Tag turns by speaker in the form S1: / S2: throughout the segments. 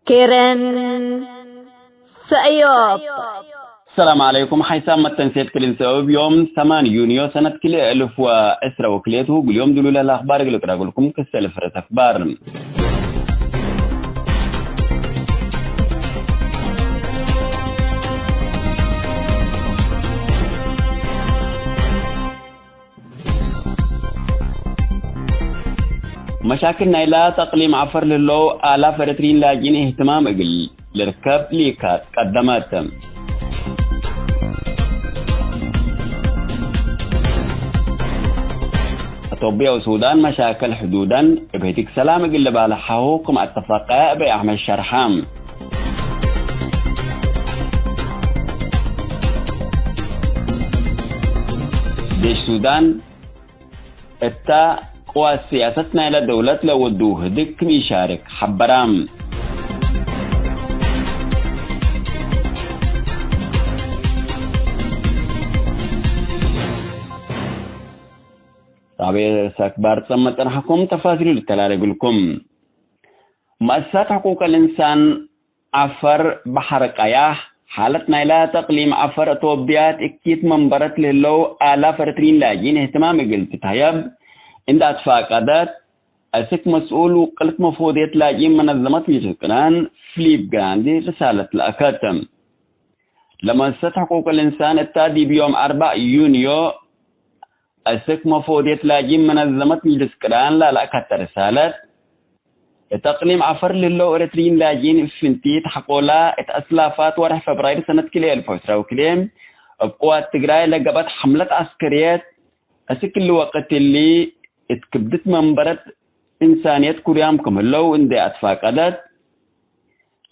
S1: كيرن سأيوب.
S2: السلام عليكم. حيثما تنسيت كل سبب يوم 8 يونيو سنة كل 1000 وكليته باليوم دلولا الأخبار اللي أقول لكم كسلفرة أخبار. مشاكل نايلا تقليم عفر للو آلاف رترين لاجين اهتمام اقل لركب ليكات قدمات إثيوبيا والسودان مشاكل حدودا بهتك سلام اقل بالحقوق مع اتفاقية بأحمد شرحام. ديش السودان اتا قوى سياستنا إلى دولة لو ودوه دك يشارك حبرام. رابع سأكبر تسمى حكم تفاصيل التلال لكم. مؤسسات حقوق الإنسان عفر بحر قياح حالتنا إلى تقليم عفر إثيوبيا اكيد منبرت للو آلاف رترين لاجين اهتمام قلت تهيب عند اتفاقات أسك مسؤول وقلت مفوضية لاجين منظمة الجنان فليب جراندي رسالة الأكاتم. لما حقوق الإنسان التادي بيوم 4 يونيو أسك مفوضية لاجين منظمة الجنان لأكات رسالة تقليم عفر للو إرترين لاجين فنتيت حقولا اتأسلافات ورح فبراير سنة كلي 2000 وكليم بقوات تقرأي لقبت حملة عسكريات أسك الوقت اللي اتكبدت منبرت إنسانية كوريام كملو اندي اتفاقدت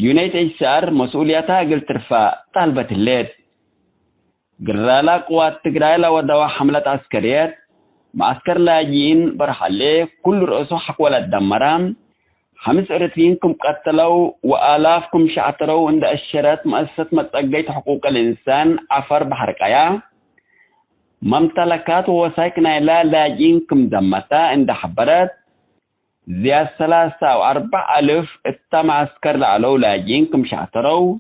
S2: يونايتد شار مسؤوليتها قل ترفع طالبة الليل قرالا قوات تقرأي لودوا حملة عسكريات معسكر لاجين برحلي كل رؤسو حقولا الدمرام 5 إرترينكم قتلوا وآلافكم شعتروا عند الشرات مؤسسة متقيت حقوق الإنسان عفر بحر قيا ممتلكات ووثائقنا إلى لاجئينكم دمتا عند حبرات زياد 3 أو 4 ألف التم عسكر لعلو لاجئينكم شعتروا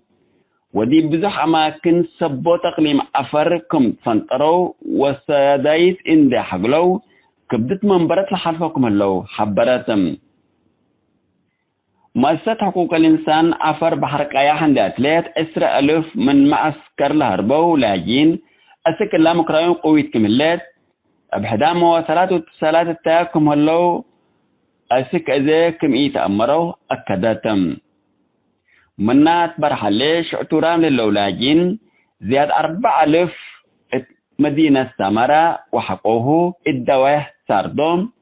S2: ودي بزح أماكن سبو تقليم عفركم تفنطروا وسادايت عند حقلو كبدت منبرت لحلفكم اللو حبراتم. مؤسسة حقوق الإنسان عفر بحر قيا عند أتلات 10 ألف من معسكر لهربو لاجئين أسك الله مكرايون قويت كملات بحدا مواصلات واتصالات التاكم هلو أسك أزيكم تأمروا أكداتم منات برحلي شعتورام للولاجين زياد 4000 مدينة سامرة وحقوه الدواه ساردوم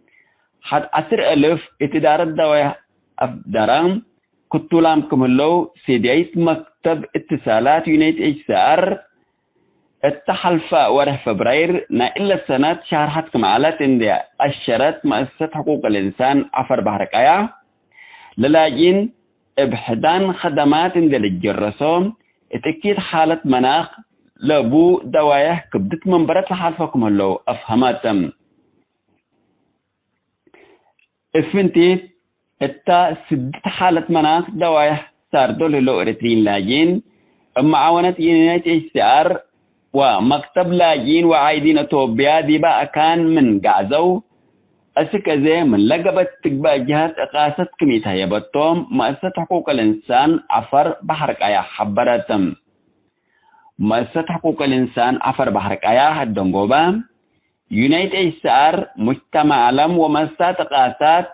S2: حد 10,000 اتدار الدواه أفدرام كتولام كملو سيديت مكتب اتصالات يونايتد شار التحلفة ورح فبراير نا إلا السنة شهر حتكم على انديا الشرط مؤسسة حقوق الإنسان عفر بحر قيا للاجين ابحدان خدمات انديا للجرسوم اتأكيد حالة مناخ لابو دوايه كبدت منبرت لحالفكم اللو أفهماتم افنتيت اتا سدت حالة مناخ دوايه ساردو للو ارترين لاجين معاونة يونايتد شار ومكتب لاجين وعايدين إثيوبيا دي بقى كان من قعزو أسك زي من لقبت تقبى جهات إقاسة كميتها يبطوم مؤسسة حقوق الإنسان عفر بحر قيا حبرتم. مؤسسة حقوق الإنسان عفر بحر قيا الدنقوبة يونايتد شار مجتمع عالم ومؤسسات إقاسات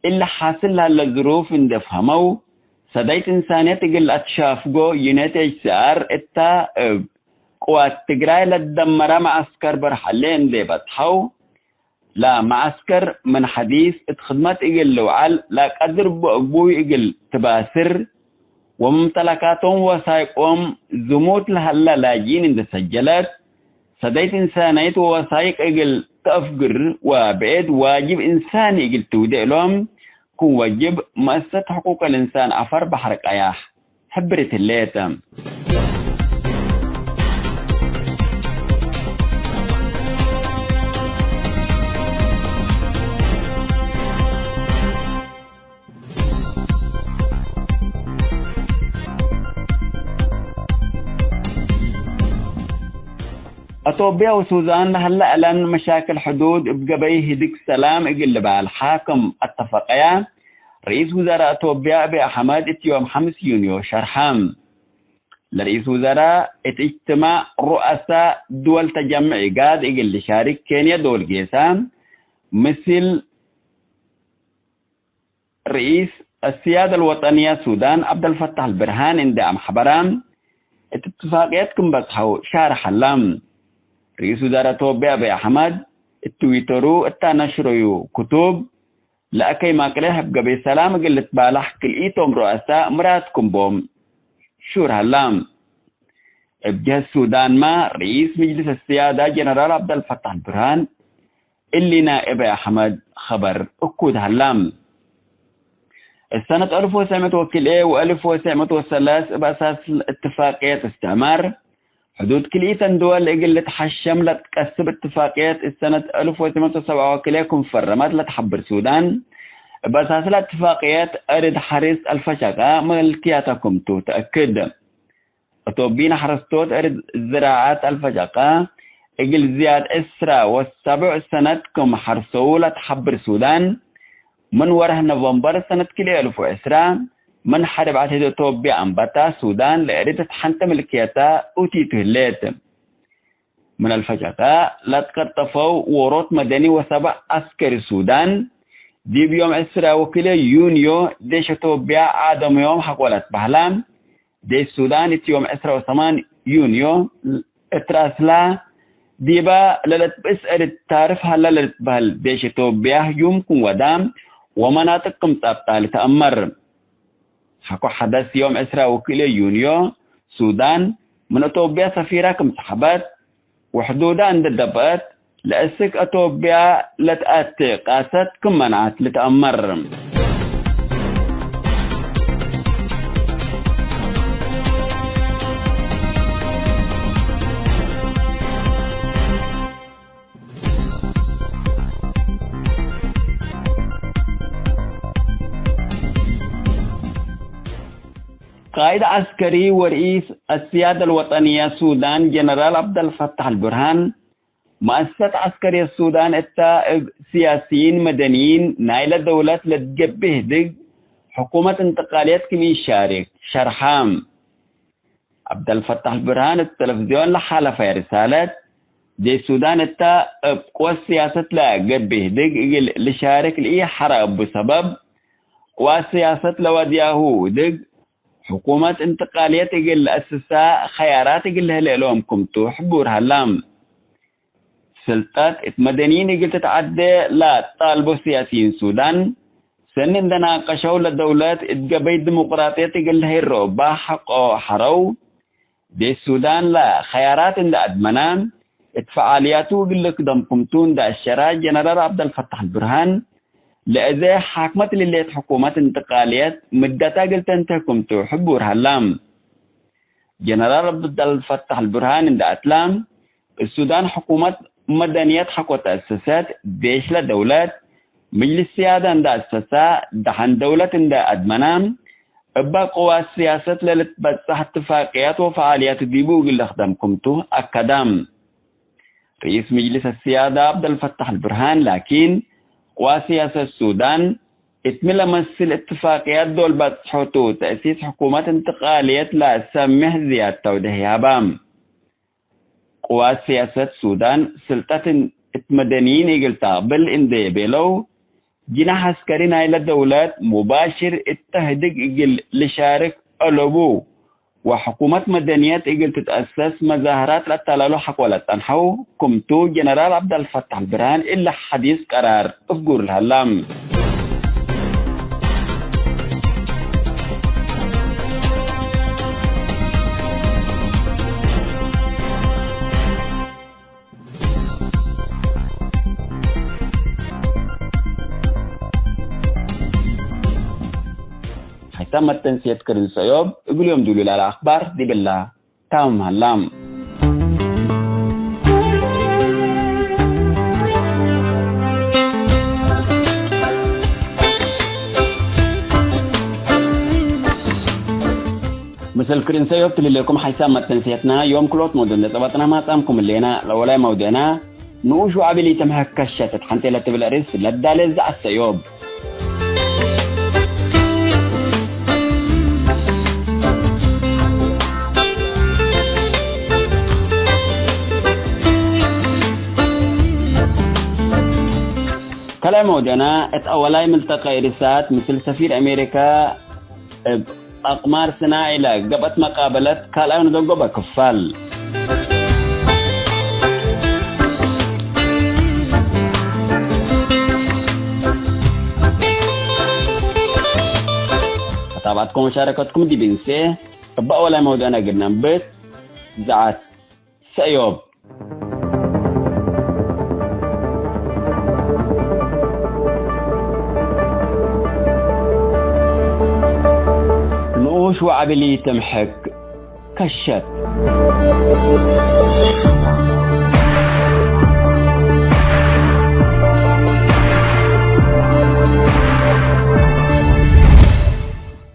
S2: اللي حاصل لها الظروف اندفهموا سدايت إنسانية تقل أتشافقو يونايتد شار اتا قوات تقرأي للدمرة معسكر برحلين دي بتحو لا معسكر من حديث اتخدمت اقل لوعال لا قدر بأقبوي اقل تباسر وممتلكاتهم وسايقهم زموت لهلا لاجين اند سجلت سدايت إنسانية ووسايق اقل تأفقر وبعد واجب إنساني اقل تودئ لهم كون واجب مؤسسة حقوق الإنسان عفر بحر قيا حبرت الليتم. أثيوبيا وسودان هلا لان مشاكل حدود بقبيه ديك سلام اقل الحاكم اتفقيا رئيس وزراء أثيوبيا أبي أحمد يوم 5 يونيو شرحام لرئيس وزراء اجتماع رؤساء دول تجمع قاد اقل شارك كينيا دول جيسام مثل رئيس السيادة الوطنية السودان عبد الفتاح البرهان عند أم حبرام اتفاقياتكم بصحو شارح اللام رئيس وزراء أثيوبيا أبي أحمد التويترو التنشريو كتب لأكي ما كليه بقبي سلام قلت بالح كل إيتم رؤساء مراتكم بوم شور هلام ابجه السودان ما رئيس مجلس السيادة جنرال عبد الفتاح البرهان اللي نائب أحمد خبر أكود هلام السنة 1900 و 1903 بأساس اتفاقية استعمار حدود كلية دول اللي تحشم لتكسب اتفاقية السنة 1907 كونفرمات لتحبر السودان بأساس الاتفاقيات أرد حريص الفشقة ملكياتكم تأكد أتوبين حرستوت أرد زراعات الفشقة إجل زياد إسرا والسبع سنتكم حرسو لتحبر السودان من وره نوفمبر سنة 2010 من حرب عتيد أثيوبيا أنبتا السودان لأريد تحنت ملكيتها وتيتهلت من الفجأة لا تقطفوا وروت مدني وسبع عسكري السودان دي بيوم 10 يونيو ديش أثيوبيا عادم يوم حقولت بهلام دي السودان يوم 10 يونيو اتراسلا ديبا للت بسأل التعرف هلا للت بهل ديش أثيوبيا يومكم ودام ومناطقكم تابطال تأمر حكو حدث يوم 10 يونيو سودان من أثيوبيا سفيركم سحبت وحدودها عند الدبات لأسك أثيوبيا لتأتي قاست كم منعت لتأمر قائد عسكري ورئيس السيادة الوطنية السودان جنرال عبد الفتاح البرهان مؤسسة عسكرية السودان التائب سياسيين مدنيين نايل الدولة لتجبه دق حكومة انتقاليات كمي شارك شرحام عبد الفتاح البرهان التلفزيون لحالة في رسالة دي السودان التائب قوى السياسة لا جبه دق لشارك لإيه حرب بسبب وسياسة لودياهو دق حكومة انتقالية تقل أسسا خيارات تقل هلالهم كمتو حبور هلام سلطات مدنيين يقل تتعدى لا طالبوا سياسيين السودان سنن دنا قشوا للدولات اتقبي ديمقراطية تقل هي الرؤبا حق حرو دي السودان لا خيارات دا أدمنان اتفعالياتو قل لكدم كمتون دا الشراء جنرال عبد الفتاح البرهان لأذا حاكمت اللي حكومات انتقاليات مدتا قلت انتكم تحبور هلام جنرال عبد الفتاح البرهان عند أتلام السودان حكومات مدنيات حقوة تأسسات ديش لدولات مجلس سيادة عند أسسا دحن دولة عند أدمنام أبا قوى السياسة للتبسح اتفاقيات وفعاليات ديبو قل أخدمكم أكدام رئيس مجلس السيادة عبد الفتاح البرهان لكن وسياسة السودان اتملى مثل اتفاقيات دول بتصحوتو تأسيس حكومات انتقالية لا سمه زيادة ودهيها بام قوى سياسة السودان سلطة مدنيين يقلتا بل اندي بلو جناح عسكري نايل الدولات مباشر التهدق يقل لشارك ألوبو وحكومات مدنيات يقل تتأسس مظاهرات للتلالو حق ولا تنحو كمتو جنرال عبد الفتاح البرهان إلا حديث قرار افقور الهلام تم التنسيق كرن سيوب يقول يوم دولي الأخبار دي بالله تام هلام مثل كرنسا يبتل لكم حيث ما تنسيتنا يوم كلوت مودن طبطنا ما تامكم اللينا لولا مودنا نوش وعبلي تمهك كشتت حنتي لتبلاريس لدالز السيوب كلام مودنا اتأولاي ملتقى رسات مثل سفير أمريكا أقمار صناعي قبت مقابلة كالأون دقو بكفال تابعتكم وشاركتكم دي بنسي بأولاي مودنا قلنا بيت زعات سيوب نوش وعبلي تمحك كشت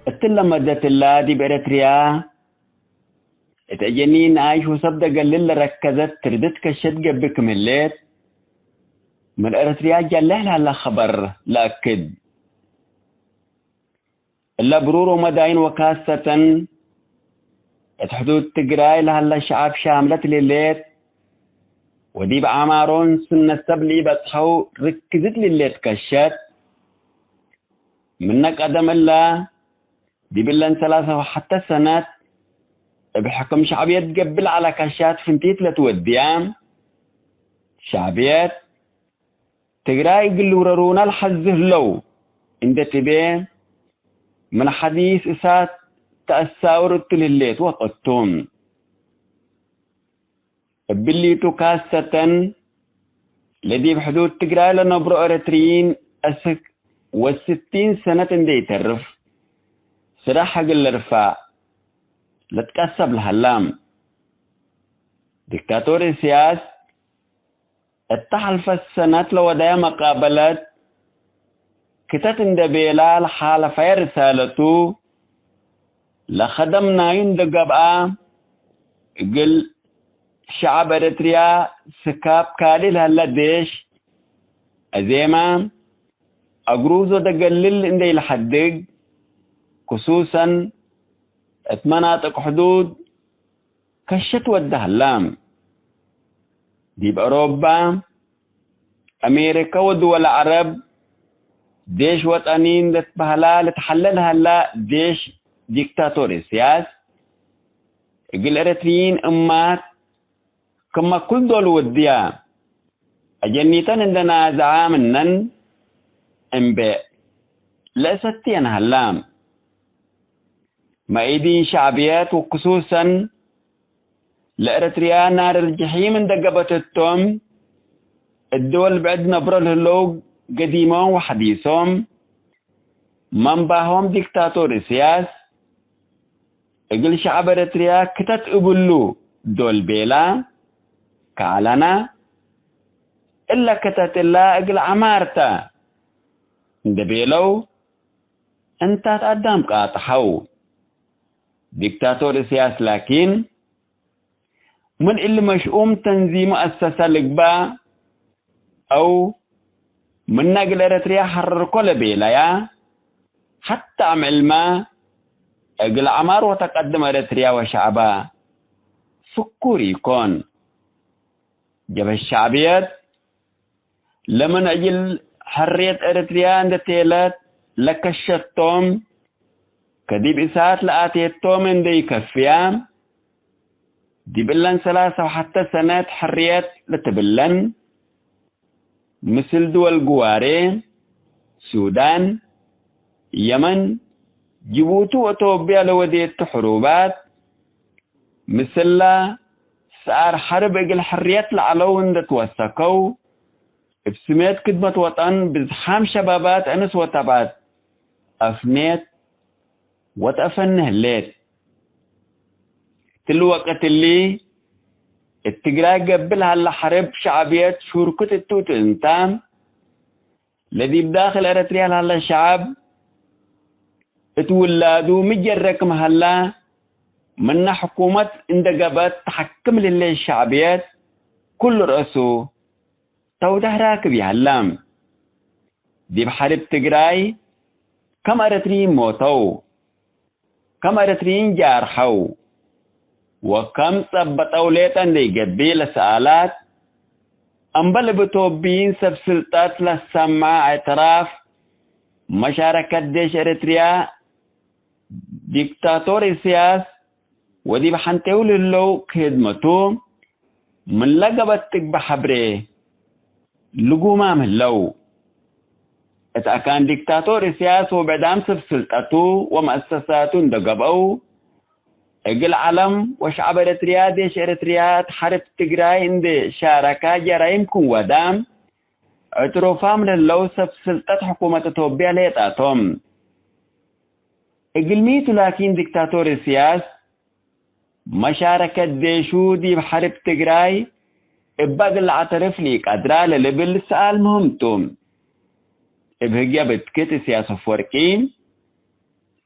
S2: التلا مدت الله دي بإريتريا اتأجنين عايش وصبدا قلل ركزت تردت كشت قبك من الليل من إريتريا جلها لها خبر لأكد إلا برور ومداين وكاسة حدود تقراي لها شعب شاملة لليت ودي بعمارون سنة سبلي بتصحو ركزت لليت كشت منك قدم الله دي بلن 3 وحتى سنة بحكم شعبيات تقبل على كشات فنتيت لتوديام شعبيات تقراي قلوا رونا الحزه لو عند تبين من حديث إسات تأساورت لليت وقتهم بليتو كاسة الذي بحدود تقرأ لنا برو إريتريين أسك و60 سنة دي ترف صراحة قل رفاع لتكسب الهلام ديكتاتور سياس التحلف السنة لو دايا مقابلات كتات اندبيلا الحالة في رسالته لخدمنا يندقبا قل شعب إريتريا سكاب كالي لهلا ديش أزيما أقروزو دقلل اندي الحدق خصوصا مناطق حدود كشت والدهلام دي بأوروبا أمريكا ودول العرب ديش وطنين لتبهلا لتحللها لا ديش ديكتاتوري سياس يقول إريتريين أمات كما كل دول وديا أجنيتان عندنا زعامنن انباء لا ستين هلام ما ايدين شعبيات وخصوصا لإريتريا نار الجحيم اندقبتتهم الدول بعدنا برل هلوج قديمهم وحديثهم منبعهم ديكتاتوري سياس اقل شعب إريتريا كتت قبلو دول بيلا كعلنا إلا كتت الله اقل عمارتا دبيلو انت تقدم قاطحو ديكتاتوري سياس لكن من اللي مشؤوم تنظيم مؤسسة لقبا أو من نقل إريتريا حرر كل بيلايا حتى عمل ما أقل عمار وتقدم إريتريا وشعبا سكوري يكون جب الشعبيات لمن أجل حرية إريتريا عند تيلات لكشتهم كديب إسات لآتيتهم من دي كفيام دي بلن 3 وحتى سنة حريات لتبلن مثل دول جواري سودان يمن جيبوتي وإثيوبيا لوديت حروبات مثل صار حرب اجل حريات العلون توثقوا بسميت خدمة وطن بزحام شبابات أنس وتبات أفنيت وتأفنه الليل تلو وقت اللي التقراء قبل هلا حرب شعبيات شوركت التوت انتام الذي بداخل اريتريا هلا شعب اتولادوا مجرك مهلا من حكومة اندقبت تحكم لله الشعبيات كل رأسه توده راكب يعلم دي بحرب تقراي كم أرترين موتو كم أرترين جارحو وكم ثبتوا ليتن دي قبيل سآلات أنبل بتوبين سبسلطات للسماع اعتراف مشاركة ديش إريتريا ديكتاتور سياس ودي بحنتو للو خدمته من لقبتك بحبره لقوما من لو اتأكان ديكتاتور سياس وبعدام سبسلطته ومؤسساته اندقبوا اقل علم وشعب إريتريا ديش إريتريا حرب تقراي اندي شاركا جرايمكم ودام اعترافام للو سبسلطات حكومة توبيا ليتاتهم اقل ميتو لكن ديكتاتور سياس مشاركة ديشو دي بحرب تقراي ابقى العترف ليك ادرال لبل سؤال مهمتم ابهجا بتكت سياسة فوركين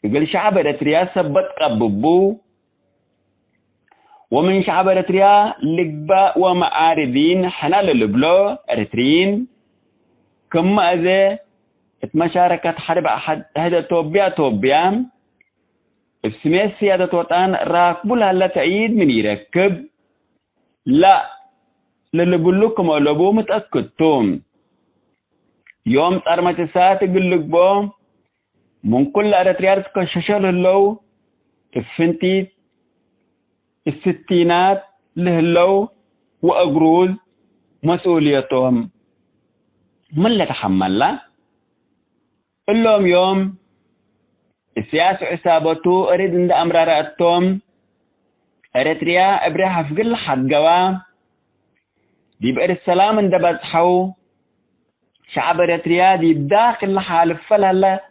S2: يقول شعب إريتريا سبت قببو ومن شعب إريتريا لقبا ومعارضين حنا للبلو إريتريين كما أذي اتمشاركة حرب أحد هذا توبيا اسمي سيادة وطن راكبو لها تعيد من يركب لا للبلوكم ولبو متأكدتم يوم ترمت ساعة يقول لك بو من كل إريتريا تكششل اللو الفنتيت الستينات لهلو وأقروز مسؤوليتهم من اللي تحمل له اللهم يوم السياسة عصابته أريد عند أمراراتهم إريتريا إبراها في كل حد قوا بيبقى السلام عند بزحو شعب إريتريا دي بداخل حال فلها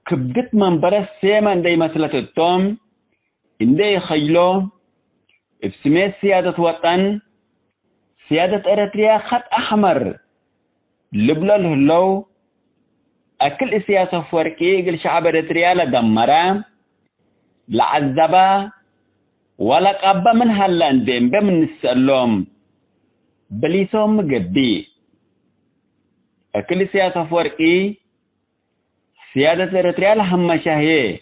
S2: كبدت من برس سيما عندي مسألة التوم عندي خيلو بسمي سيادة وطن سيادة إريتريا خط أحمر لبلا الهلو أكل سياسة فوركي قل شعب إريتريا لدمرا لعذبا ولا قبا من هاللاندين بمن السلوم بليسوم مقبي أكل سياسة فوركي سيادة إريتريا لهم شاهيه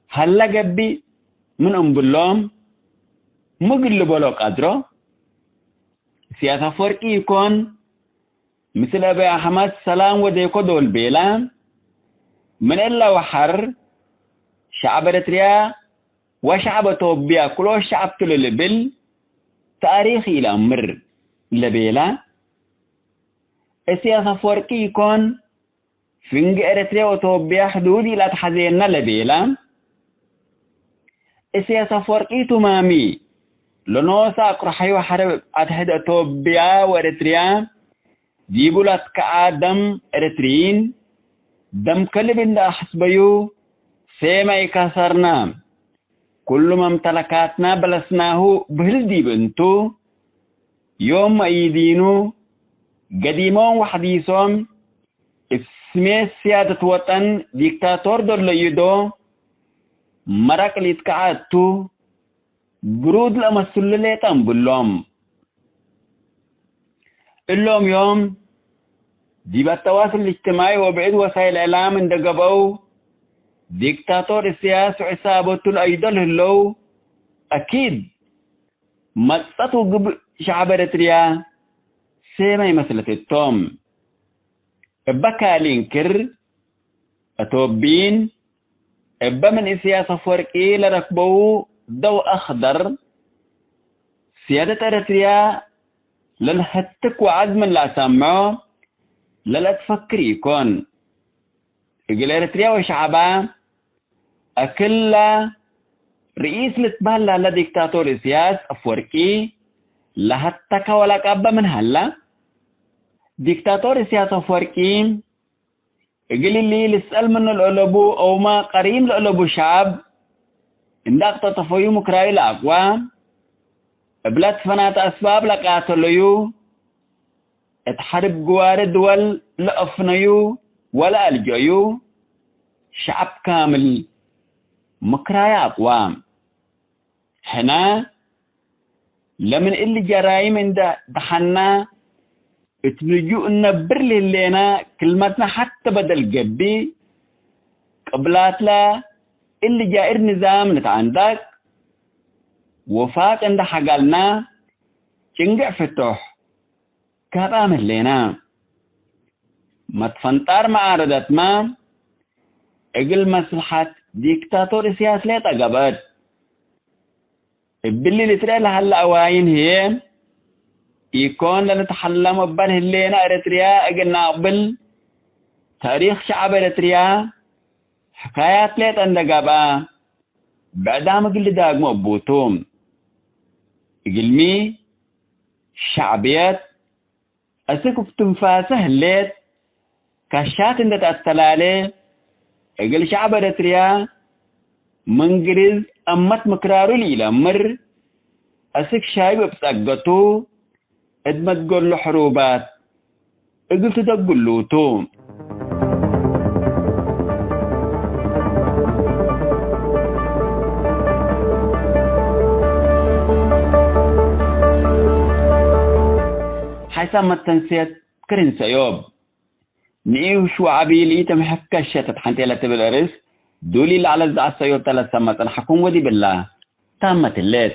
S2: هلا قبي من بلوم مقلبوا له قدره سياسة فوركي يكون مثل أبي أحمد سلام وديكو دول بيلا من إلا وحر شعب إريتريا وشعب توبيا كله شعب تللبل تاريخي الأمر لبيلا السياسة فوركي يكون فنج إريتريا وتوبيا حدودي لا تحزيننا لبيلا السياسة فوركي تمامي لنوسا أقرحي وحرب أتهد توبيا وإريتريا جيبولات كآدم إريتريين دم كلب دا حسبيو سيما يكسرنا كل ما امتلكاتنا بلسناه بهل بنتو يوم أيدينو قديمون وحديثهم اسمي سيادة وطن ديكتاتور دور ليدو مرق ليتكعاتو برود لمسل ليتان بلوم اللوم يوم ديب التواصل الاجتماعي وبعد وسائل الإعلام اندقبوا ديكتاتور السياسة عصابة الأيدل هلو أكيد مصطو شعب إريتريا سيما مسألة التوم إبكا لينكر أتوبين إبا من السياسة فوركي لركبوا ضوء أخضر سيادة إريتريا للهتك وعزم لا سمعه لا تفكر يكون يقول إريتريا وشعبها أكل رئيس لتبهلا لديكتاتور سياس أفوركي لهتك ولا كابا من هلا ديكتاتور سياس أفوركي يقول لي لسأل من الألبو أو ما قريم الألبو شعب عندك تطفيو مكراي الأقوى بلاد فنات أسباب لقاتليو اتحرب جوار الدول لأفنيو ولا الجيو شعب كامل مكرايا أقوام حنا لمن اللي جرايم عند دحنا اتنجو النبر لنا كلمتنا حتى بدل جبي قبلات لا اللي جائر نظام نتعندك وفات عند حقالنا جنقع فتوح كابام لنا ما تفنطار معارضات ما اقل مصلحة ديكتاتور سياسي لا تقبت باللي لترى لها الأواين هي يكون لنتحلم بباله اللينا إريتريا أقلنا قبل تاريخ شعب إريتريا حكايات ليت أندقابا بعدها ما قل داق مبوتوم قلمي شعبيات أسكف تنفاسه الليت كاشات اندت التلالي قل شعب إريتريا منقرز أمت مكرارو ليلا مر أسك شايب بساقتو ادما تقول له حروبات قلت تقول له توم حيث ما التنسيت كرن سيوب نيو شو عبيلي تمحكا الشتت حانتي لا تبالرس دولي على الزع السيوب 3 سمات الحكوم ودي بالله تامت الليل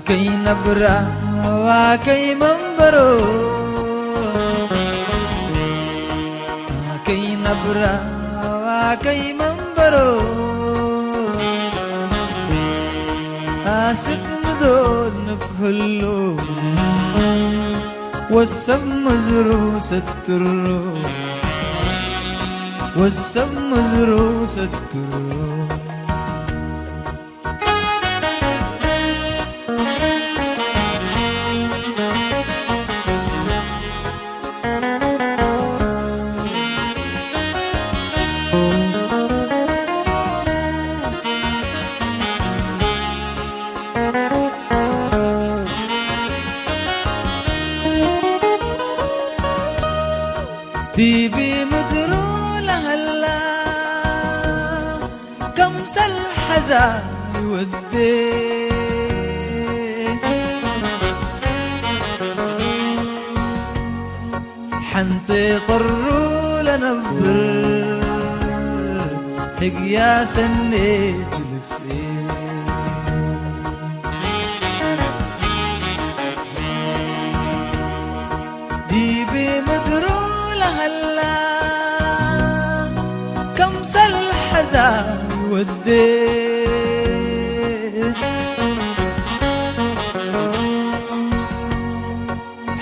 S1: كي نبرة وكي منبرو كي نبرة وكي منبرو آسف مدود نكهلو والسم مزرو سترو والسم مزرو سترو ديبي مدرو لهلا كم سالحزان يودي حنطي قرو لنبر هقيا سنيت للسين ديبي مدرو هلا كم سالحزان ودي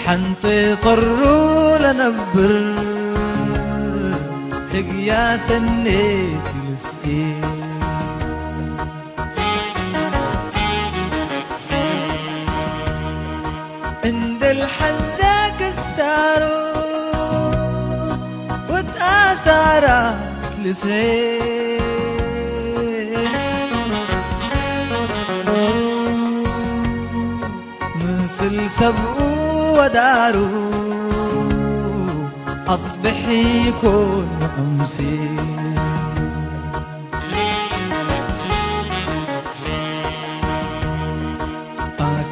S1: حنطي قرو لنبر هقيا سنيت لسئين عند الحزاك السارو وتآثارك لسعين مثل سبقو ودارو أصبح يكون أمسي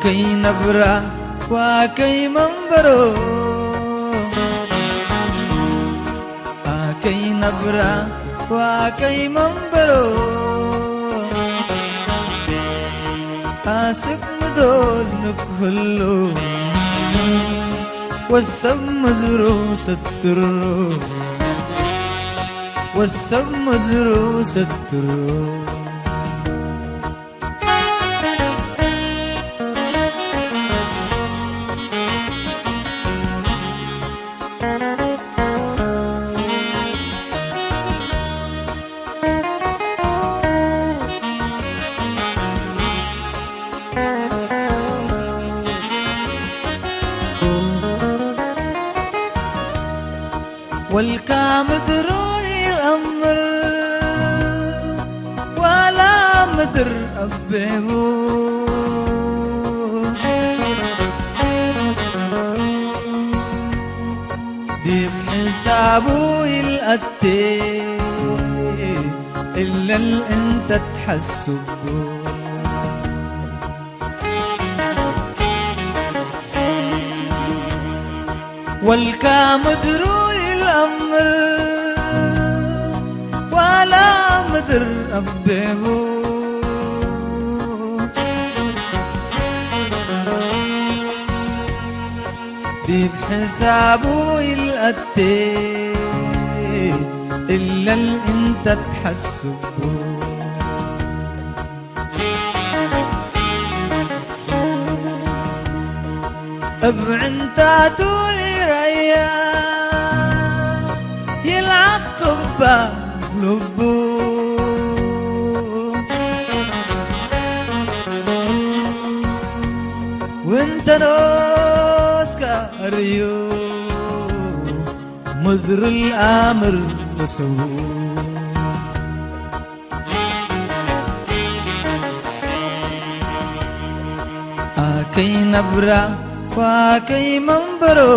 S1: كي نبرة وكي منبرو كي نبرة وكي منبرو آسف مدول نكهلو والسم مزرو سترو والسم مزرو سترو والكامدر يأمر ولا مدر أبيبو دي بحسابه يلقتي إلا اللي انت تحسبه والكامدر الأمر ولا مدر أبيبو دي بحسابه يلقتي إلا اللي انت تحسبه ابعنتاتو يريا يلعقب لبو وانت نوسكا ريو مزر الامر وسو اكي نبرا واكي منبرو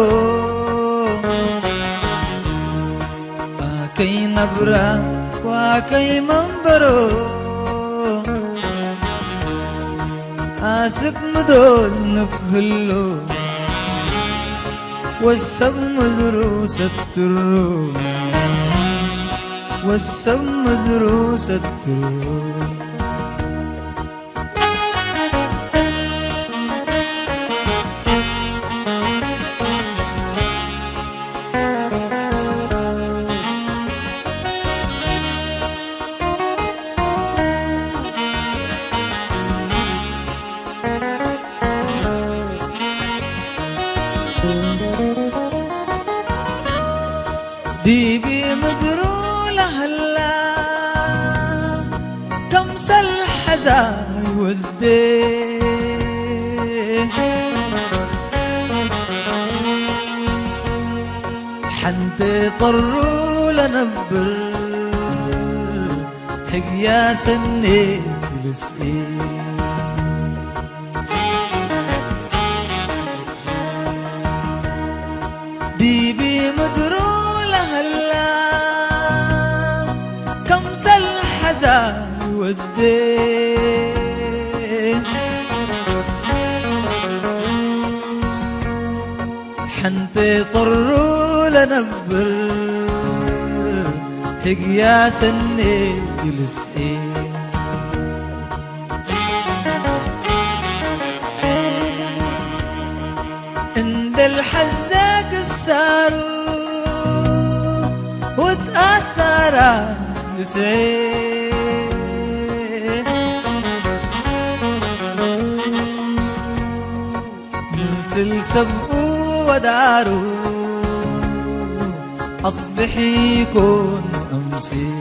S1: اكي نبرا واكي منبرو اسك مدول نكهلو والسب مدروس الترو والسب مدروس الترو ديبي مدرو لهلا كمس الحزان والدين حنتطروا لنبر حقيا سنيت لسئين ديبي مدرو هلا كمس الحزان والدين حنتطروا لنبر حقيا سنيت لسئين عند الحزاك السارو وتأثر نسيت نرسل سبقه وداره أصبح يكون أمسي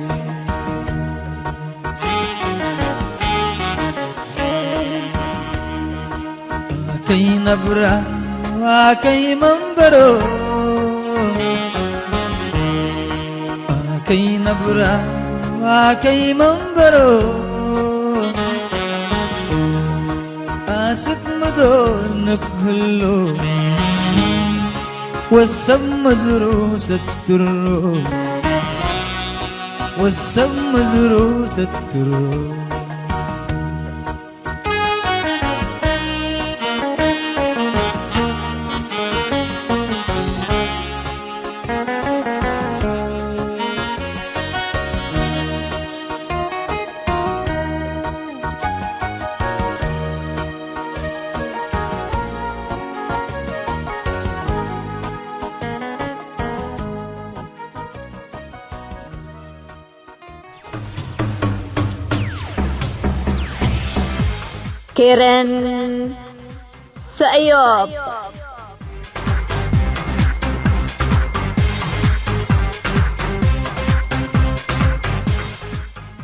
S1: كي نبرة وكي منبرو كي نبرة وكي منبرو آسف مدون نكهلو والسم مدروس الترو والسم مدروس الترو
S3: كيرن سأيوب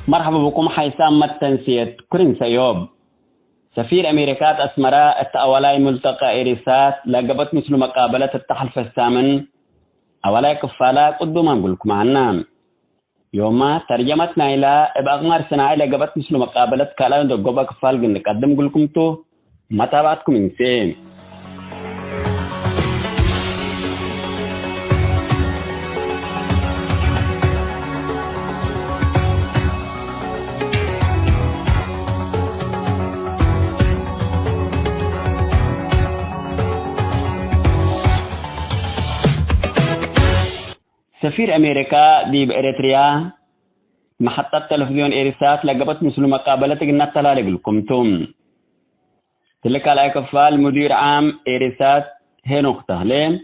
S2: مرحبا بكم حيسام التنسية كرين سيوب سفير أمريكات أسمراء التأولاي ملتقى إيريسات لقبت مثل مقابلة التحالف الثامن أولا كفالة قدوما نقولكم عنا يوما ترجمتنا إلى بأغمار سنة إلى قبط مثل مقابلة كالان دقوبة كفال نقدم نقولكم تو ما تابعتكم إنسان سفير أمريكا دي بإريتريا محطة تلفزيون إيريسات لقبت مثل مقابلة قلنا تلالق لكم توم تلك على كفال مدير عام إيريسات هي نقطة ليه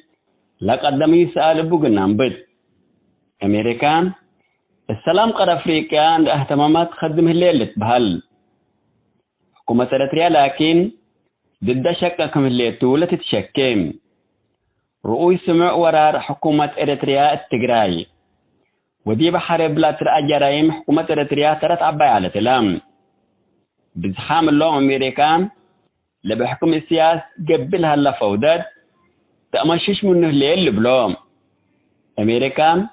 S2: لقدم يسأل بقنا نبت أمريكا السلام قد أفريقيا عند اهتمامات خدمه الليلة بهال حكومة إريتريا لكن ضد شككم الليلة ولا تتشكم رؤوي سمع ورار حكومة إريتريا التجراي ودي بحر بلاد جرايم حكومة إريتريا ترت عباي على تلام بزحام الله أمريكان لبحكم السياس قبلها اللفودات تأمشش منه الليل بلوم أمريكان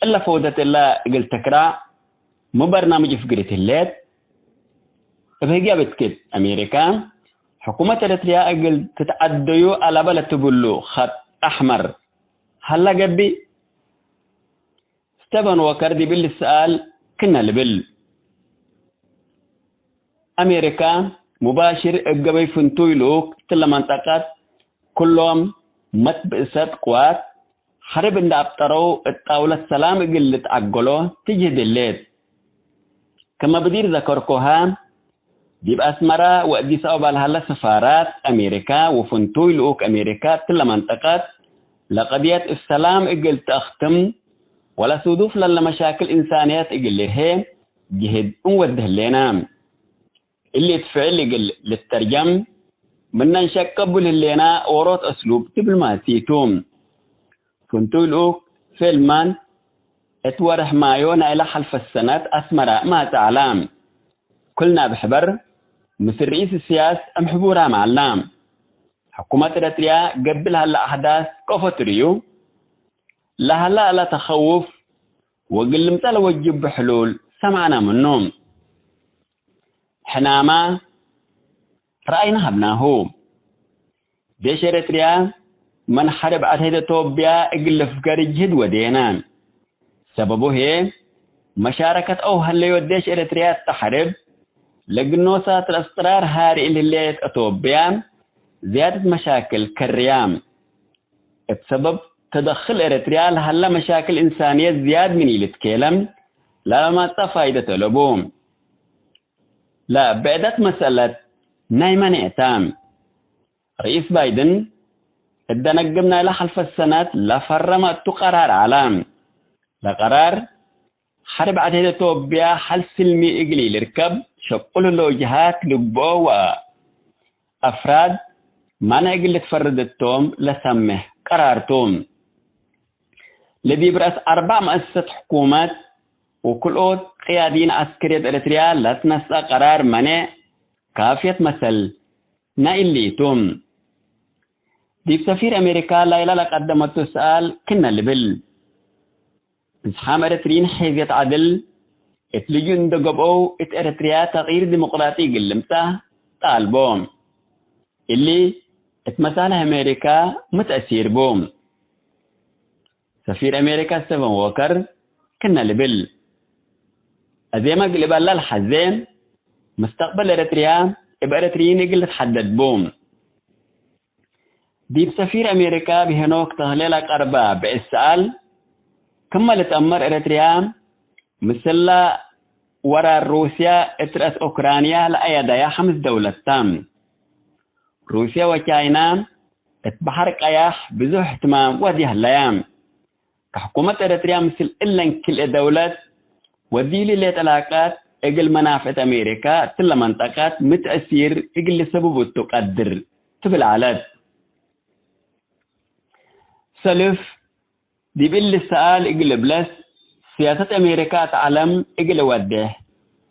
S2: اللفودات اللي قلت تكرا مو برنامج فقرة الليل فهي بتكت أمريكان حكومة إريتريا قلت تتعديو على بلد تبلو خط أحمر هلا قبي ستيفن وكردي بالسؤال كنا لبل أمريكا مباشر قبي فنتويلوك تلا منطقات كلهم متبئسات قوات حرب عند أبطروا الطاولة السلام قلت عقلو تجهد الليل كما بدير ذكركوها ديب أسمرة وأدي سأوبة لها سفارات أمريكا وفنتويلوك أمريكا تلا منطقات لقضية السلام إقل تأختم ولا صدوف للا مشاكل إنسانيات إقل لها جهد وده لنا اللي تفعل إقل للترجم منا نشكبه لنا وروت أسلوب دبلوماسيتهم فنتويلوك فيلمان اتورح مايونا إلى حلف السنة أسمرة ما تعلم كلنا بحبر مثل رئيس السياسة أمحبورها معلم حكومة إريتريا قبلها الأحداث كفتريو لها لا تخوف وقلمت لوجب بحلول سمعنا منهم حناما رأينا هبناه ديش إريتريا من حرب عتيدة توبيا اقل فقر جهد ودينا سببه هي مشاركة أوهل يوديش إريتريا تحرب لقنوسات الأسطرار هاري اللي أتوبيا زيادة مشاكل كالريام بسبب تدخل إريتريا هلا مشاكل إنسانية زياد من اللي تكلم لا ما تفايدة لبوم لا بعدت مسألة نايمان إعتام رئيس بايدن ادنقمنا إلى حلف السنة لفرمت قرار علام لقرار حرب عتيدة توبيا حل سلمي إقلي لركب شقل الوجهات لبو وأفراد ما نقل تفردتهم لسمه قرارتهم الذي برأس 4 مؤسسات حكومات وكل قيادين عسكرية إريتريا لا تنسى قرار منع كافية مثل نايليتهم ديب سفير أمريكا لايلا لقدمت سؤال كنا لبل إزحام إريتريين حيثية عدل اتلجون دقبو إريتريا تغيير ديمقراطي قلمته طالبهم اللي اتمثالها أمريكا متأثير بوم سفير أمريكا ستيفن ووكر كنا لبل أزيما قلبا للحزين مستقبل إريتريا إريتريين يقل تحدد بوم ديب سفير أمريكا بهنوك تهليل قربا بإسأل كما لتأمر إريتريا مثل ورا روسيا اترأس أوكرانيا لأيدا 5 دولة تام روسيا وكاينا اتبحر قياح بزو اهتمام وديها الليام كحكومة إريتريا مثل إلا كل دولة وديلي ليت علاقات اقل منافع أمريكا تلا منطقات متأثير اقل سبب تقدر تبل عالات سلف دي باللي السؤال اقل بلس سياسة أمريكا تعلم اقل وده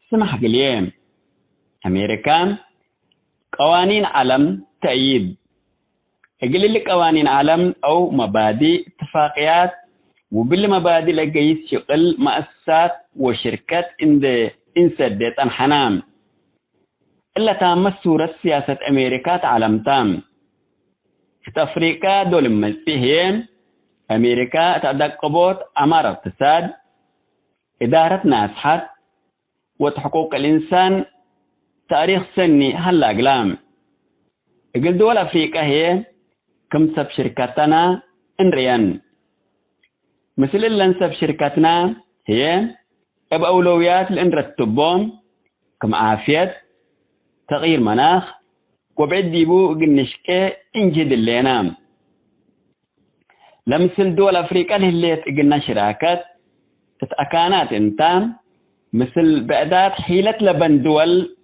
S2: سمح قليم أمريكا قوانين علم تأييد اقل لك قوانين علم أو مبادئ اتفاقيات وبالمبادئ لقيس شغل مؤسسات وشركات انسدت حنام إلا تامت صورة سياسة أمريكا عالم تام في أفريقيا دول مسيحيين أمريكا تدقبوت أمار اقتصاد إدارة ناسحات وحقوق الإنسان تاريخ سني هلا أقلام إقل دول أفريقيا هي كم سب شركاتنا انريان مثل اللي نسب شركاتنا هي بأولويات اللي نرتبهم كم عافية تغيير مناخ وبعد ديبو قنشكي انجد اللينا لمثل دول أفريقيا اللي قلنا شراكات تتأكانات انتام مثل بعدات حيلة لبن دول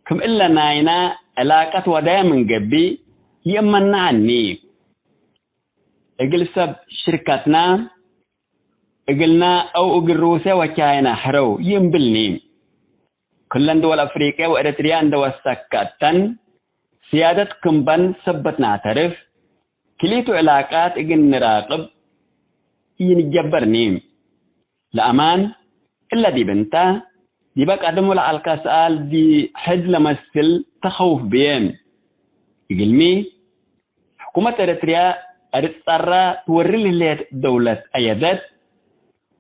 S2: كم إلا ناينا علاقة ودايا من قبي يمنع عني اقل سب شركاتنا اقلنا او اقل روسيا وكاينا حرو ينبلني كلن دول افريقيا واريتريا دول سكاتن سيادة كمبن سبتنا اعترف كليتو علاقات اقل نراقب ينجبرني لأمان إلا دي بنتا دي بقى قدموا لعالك سؤال دي حد لمثل تخوف بين يقلمي حكومة اريتريا اريتسارة توري لي دولة ايادات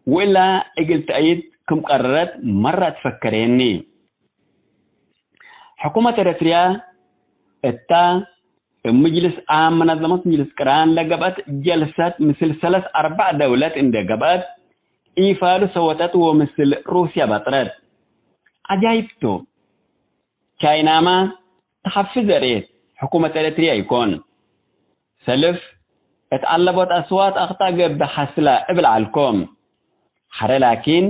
S2: وإلا اقل تأيد كم قررت مرة تفكريني حكومة اريتريا اتا مجلس عام منظمة مجلس كران لقبت جلسات مثل 3-4 دولات اند قبت إيفالو سوتت ومثل روسيا بطرد عجايبتو كايناما تحفز ريت حكومة اريتريا يكون سلف اتعلبت أصوات أخطاء قبل حسلة قبل عالكم حرى لكن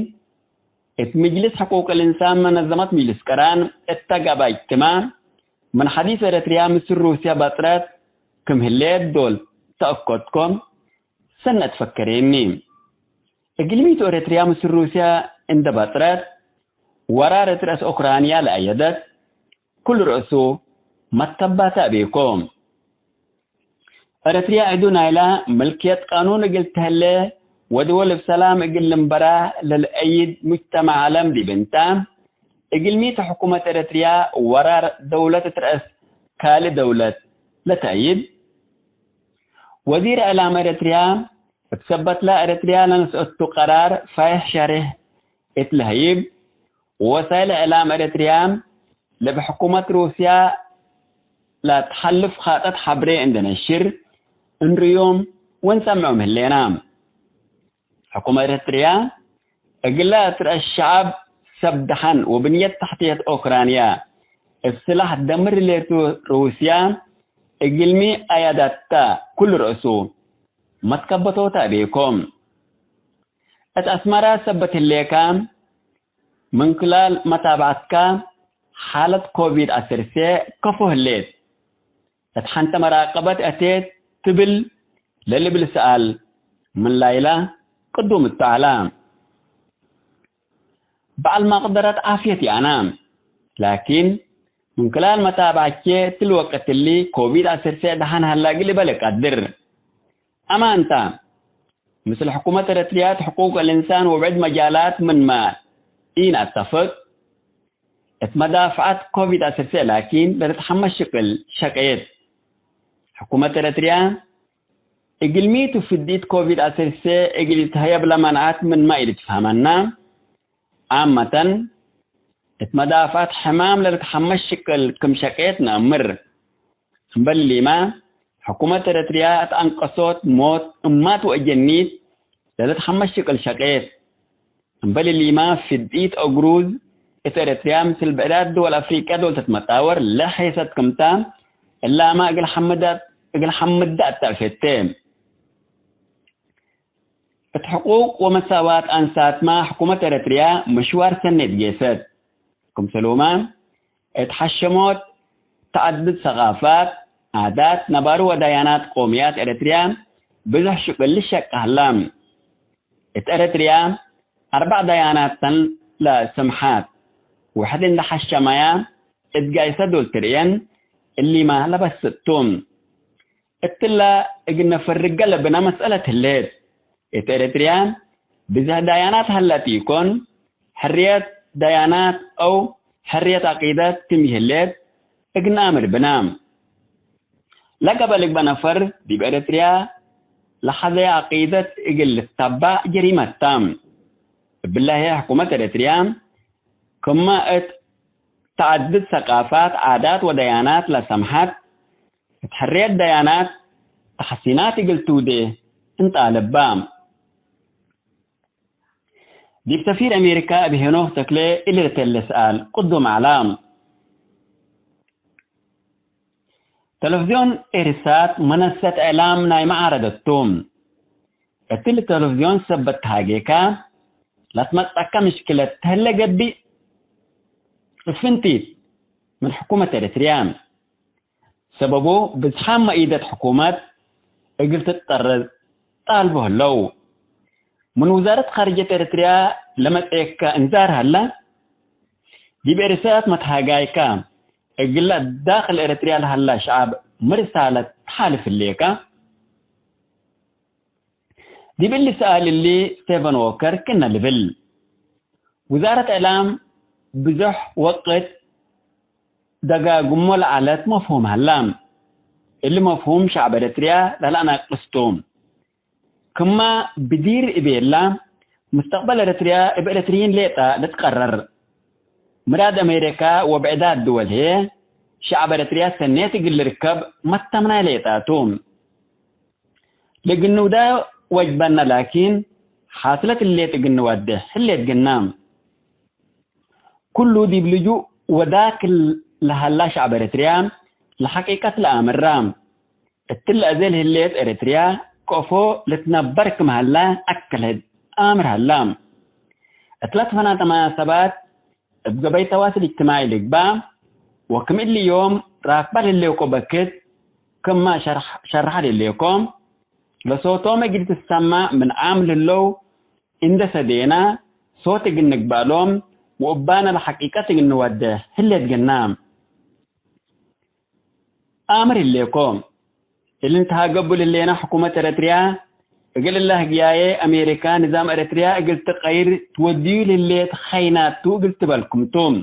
S2: مجلس حقوق الإنسان منظمة مجلس كران اتقب اجتماع من حديث اريتريا مثل روسيا بطرد كم هليت دول تأكدكم سنة تفكريني اقليمية اريتريا مثل روسيا عند بطرد ورارة رأس أوكرانيا لأيدت كل رأسه متبات بيكم اريتريا عدونا إلى ملكية قانون قلتها له ودول بسلام اقل مبراه للأيد مجتمع عالم دي بنتام اقليمية حكومة اريتريا ورار دولة رأس كالي دولة لتأيد وزير اعلام اريتريا بثبت لا اريتريا لنسأت قرار فايح شره اتلهيب ووسائل اعلام اريتريا لبحكومة روسيا لا تحلف خاطط حبري عندنا الشر انريوم ونسمعهم هلينام حكومة اريتريا اقلات الشعب سبدحن وبنية تحتية اوكرانيا السلاح الدمر اللي روسيا اقلمي اياداتا كل رأسه ما تكبتوا تابيكم اتأسمرا سبت الليكام من خلال متابعتك حالة كوفيد أسرسي كفوه الليت اتحنت مراقبة اتيت تبل للي بالسؤال من ليلة قدوم التعلام بعد ما قدرت عافيتي أنا لكن من خلال متابعتك تلوقت اللي كوفيد أسرسي دهان هلاقي اللي بالك قدر أما أنت مثل حكومة اريتريا حقوق الإنسان وبعد مجالات من ما إن أتفق مدافعات كوفيد أسرسي لكن بتتحمل شكايات حكومة اريتريا اقلميتو في الديت كوفيد أسرسي اقلت هيا بلا منعات من ما إلي تفهمنا عامة مدافعات حمام لتتحمل كم شكايات نأمر بل لما حكومة اريتريا أنقصت موت أمات وأجنيت لتتحمل شكايات بل لما في الديت أجروز اريتريا مثل بلاد دول افريقيا دول تتمتاور لا حيثت كمتام الا ما اقل حمدات تعفتين حقوق ومساواة انسات ما حكومة اريتريا مشوار سنة جيسد كم سلومان اتحشموت تعدد ثقافات عادات نبار وديانات قوميات اريتريا بزح شكل للشك اهلام اريتريا 4 ديانات لا سمحات واحد اللي حشمايا اتجايسة دول تريان اللي ما لبس التوم اتلا اقلنا في الرجالة بنا مسألة الليل إريتريا بزه ديانات هلتي يكون حرية ديانات أو حرية عقيدات تمهلت إجنا أمر بنام لقبلك بنفر دي بإريتريا لحظة عقيدة إجل التبع جريمة تام بالله حكومة إريتريا كما تعدد ثقافات عادات وديانات لسمحت حرية ديانات تحسينات قلتو دي انت لبام دي بسفير أمريكا بهنوه تكلي إلي تلسأل قدم علام تلفزيون إرسات منصة إعلام ناي معارض التوم التل التلفزيون سبت هاجيكا لاتمتعك مشكلة هلا قبي فنتيت من حكومة إريتريا سببه بزحام مائدة حكومات قلت تطرد طالبه اللو من وزارة خارجية إريتريا لما تأكا انذار هلا دي بإرسات متهاجايكا قلت داخل إريتريا هلا شعب مرسالة حالف الليكا دي باللي سأل اللي ستيفن ووكر كنا لبل وزارة إعلام بزح وقت دقا قمول علت مفهوم هلام اللي مفهوم شعب إريتريا لأنا قصتهم كما بدير إبيلا مستقبل إريتريا إريتريين ليتا لتقرر مراد أمريكا وبعداد دول هي شعب إريتريا سنيت يقل ركب مستمنا ليتاتهم لقنو دا وجبنا لكن حاصلة اللي تقنو وده اللي تقنام كله دي بلجو وذاك لهلا شعب إريتريا لحقيقة الأمر رام التل أزيل هليت إريتريا كوفو لتنبرك مهلا أكل أمر هلام ثلاث فنات مناسبات بقبي تواصل اجتماعي لقبا وكم اللي يوم راكبال اللي يكو بكت كما شرح اللي يكم لصوتهم قلت السماء من عامل اللو إند سدينا صوت قلنك بالوم وأبانا لحقيقة قلنوده هلي تقنام آمر اللي يكم اللي انتهى قبل اللي أنا حكومة إريتريا قل الله جاي أمريكا نظام إريتريا قلت غير توديو للي تخيناتو قلت بالكم توم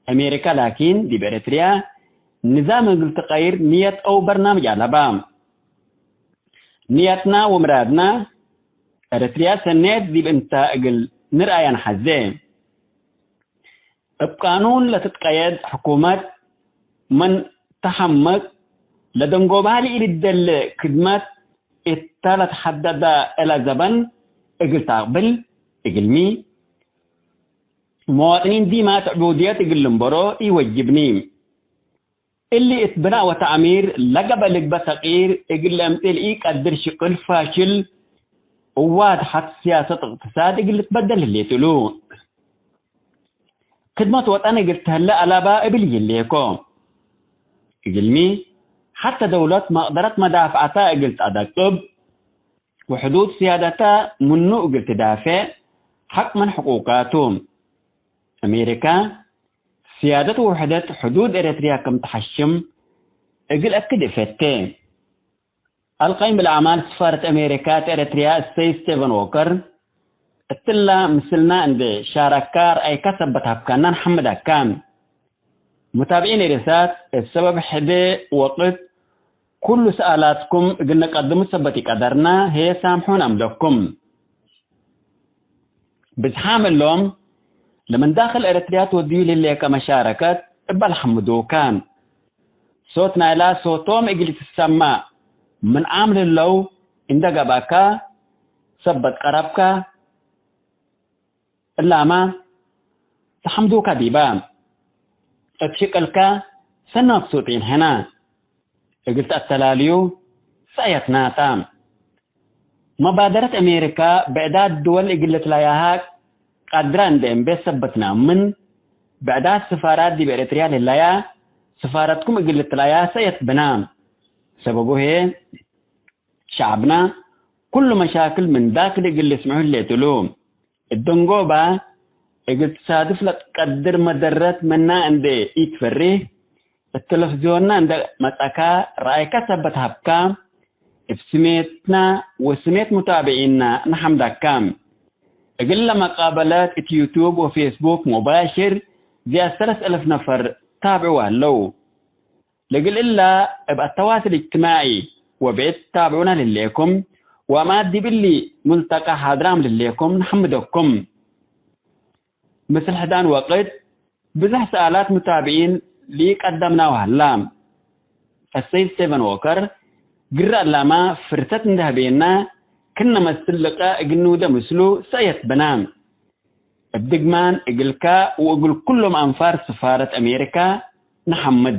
S2: أمريكا لكن دي بإريتريا نظام قلت غير نية أو برنامج على بام نيتنا ومرادنا إريتريا سنيت دي بنت قل نرأي حزين بقانون لتتقيد حكومة من تحمق لدنقوبالي إلى الدل خدمات الثالث حدد إلى زبن إقل تقبل إقل مي مواطنين دي ما تعبوديات إقل لنبرو يوجبني اللي اتبناء وتعمير لقب لقبة صغير إقل أمثل إيك أدر شقل فاشل وواضحة سياسة اقتصاد إقل تبدل اللي تلو خدمات وطن إقل تهلا ألابا إبلي اللي يكون إقل مي حتى دولة ما قدرت مدافعتها قلت أدقب وحدود سيادتها منو قلت تدافع حق من حقوقاتهم أمريكا سيادة وحدة حدود إريتريا كم تحشم قل أكد فتين القائم بالأعمال سفارة أمريكا إريتريا السيد ستيفن ووكر اتلا مثلنا عند شاركار أي كسبتها بكانان حمد أكام متابعين إرسات السبب حدي وقت كل سؤالاتكم قلنا قدموا سبتي قدرنا هي سامحون أملكم بزحام اللوم لمن داخل إريتريا توديو للي كمشاركات بالحمدو كان صوتنا إلى صوتهم إجلس السماء من عامل اللو إن دقباكا سبت قربكا إلا ما تحمدوك ديبا تشكلك سنة صوتين هنا قلت التلاليو سايتنا تام مبادرة أمريكا بعداد دول قلت لياها قدران دين بسبتنا من بعداد سفارات دي بإريتريا لليا سفارتكم قلت لياها سيتبنا سببه هي شعبنا كل مشاكل من ذاك اللي اسمعوا اللي تلوم الدنقوبة قلت صادف لتقدر مدرات منا عندي يتفريه التلفزيون عند متاكا رأيك سبت هبكا بسميتنا وسميت متابعينا نحمدك كام أقل مقابلات يوتيوب وفيسبوك مباشر زي 3000 نفر تابعوا هلو لقل إلا ابقى التواصل الاجتماعي وبعد تابعونا لليكم وما دي باللي ملتقى حضرام لليكم نحمدكم مثل حدان وقت بزح سؤالات متابعين لي قدمنا وهلام السيد ستيفن ووكر قرأ لما فرصت ذهبينا كنا مسلقة قنودة مسلو سيت بنام الدقمان اقلكا واقل كلهم انفار سفارة امريكا نحمد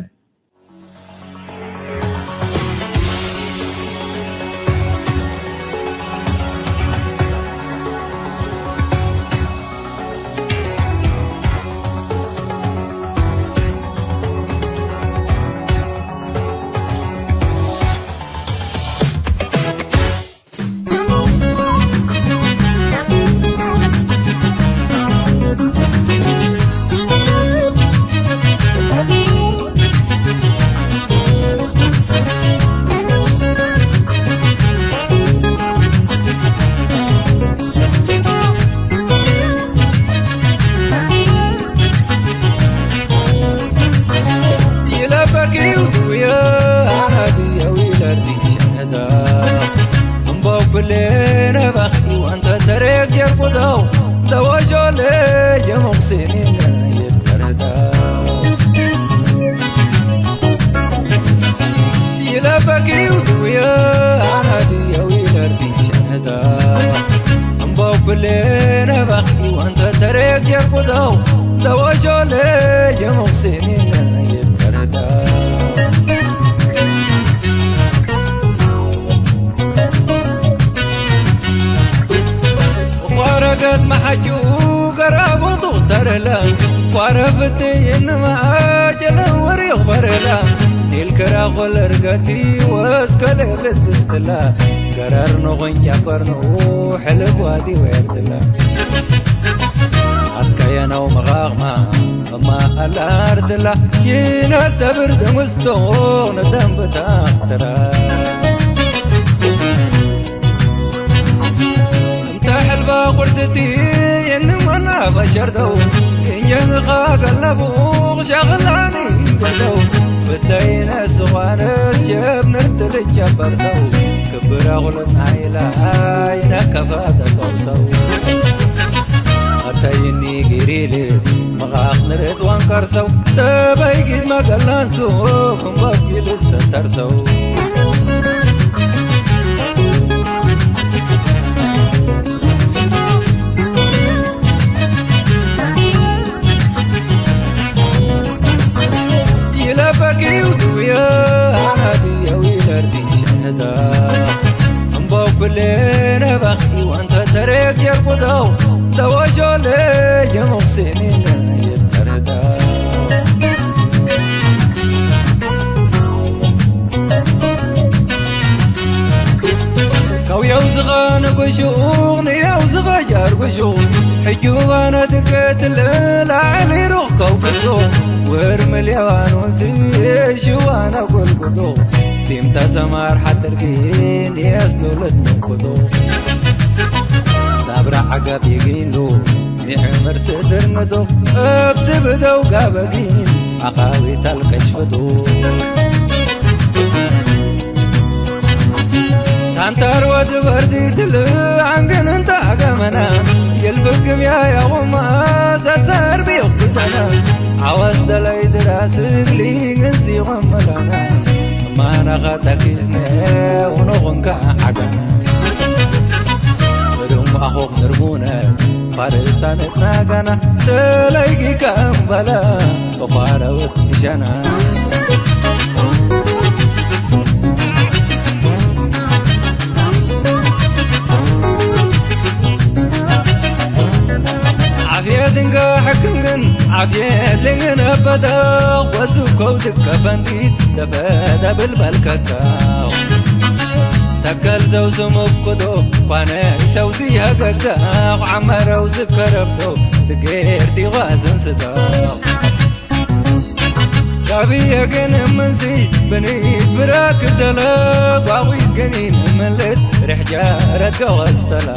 S1: قابي أجن منزي بني براك زلا قاوي جنين ملت رحجارة وستلا